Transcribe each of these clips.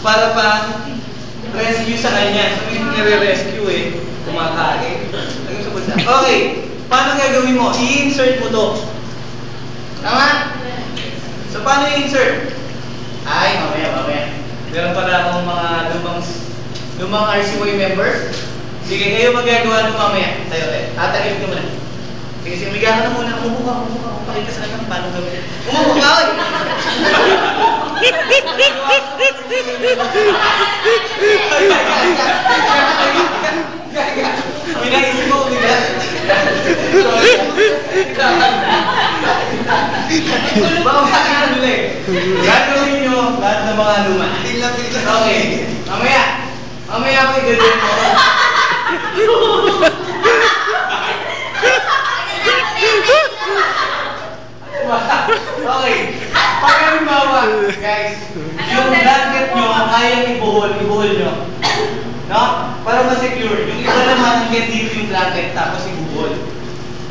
para pa rescue sa kanya. So, may nire-rescue eh. Kumakain. Okay. Paano gagawin mo? I-insert mo to. Tama? So, paano i-insert? Ay, mamaya. Meron pala akong mga lumang RCY members. Sige, kayo magagawa nung mamaya. Tayo. Tatagin ko muna. Sige, umiga ka na muna. Umupo ka. Pakita sa kanya paano gawin. Umupo ka, oy! Pinaisip mo, umiga. Gagawin nyo lahat ng mga luma. Okay. Mamaya ako i-gawin mo. Okay. Pag halimbawa, guys, yung blanket nyo, kayang ibuhol nyo. No? Para ma-secure. Yung iba naman, hanggang dito yung blanket, tapos ibuhol.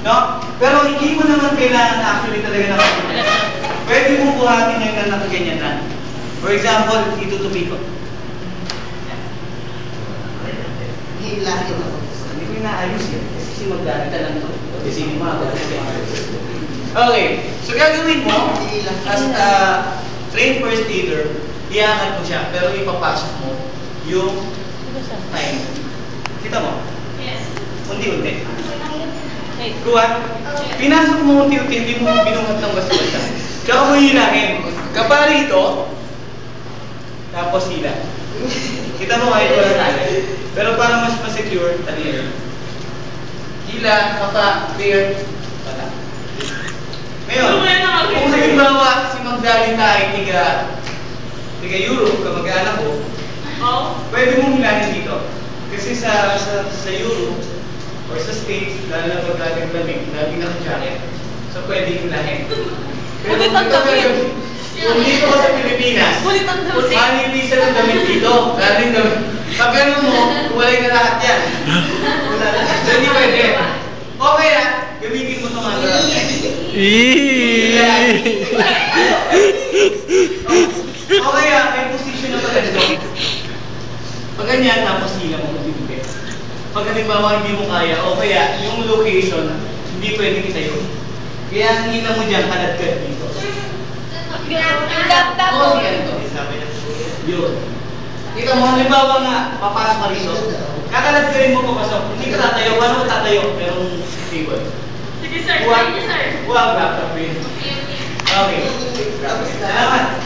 No? Pero hindi mo naman kailangan actually talaga nakaganyan. Pwede mong buhatin yung nakaganyan na. For example, itutupi ko. Hindi ko inaayos yan. Kasi magdalita lang ito. Isipin mo ako. Okay. So gagawin mo, as a trained first aider, iangat mo siya, pero ipapasok mo yung time. Kita mo? Yes. Unti-unti. Kuha. Pinasok mo unti-unti, hindi mo binungat ng basta-basta. Tsaka mo hilahin. Kapari ito, tapos hila. Kita mo kahit wala tali. Pero para mas ma-secure, tali. Hila, kapa, clear, wala. Ngayon, kung halimbawa si Magdalita ay tiga Europe, kamag-anak ko, pwede mong hilahin dito. Kasi sa Europe, or sa States, lalo na pag laging lamig, laging naka-jacket. So, pwede hilahin. Pero kung dito ka sa Pilipinas, manipisa ng damit dito. Galing damit. Pag gano'n mo, walay na lahat yan. So, hindi pwede. Okay ah, gamitin mo itong ano. Okay ah, may position na pala dito. Pag ganyan, tapos hila mo matibigay. Pag halimbawa hindi mo kaya, o kaya yung location, hindi pwede itayo. Kaya ang hila mo dyan, kalagkad dito. Oo, ganito. Yun. Kita mo, halimbawa nga, papasok ka rito. Kakalagkarin mo papasok. Hindi ka tatayo. Paano ka tatayo? Merong table. Sige sir, sige sir. Huwag laptop yun. Okay. Salamat.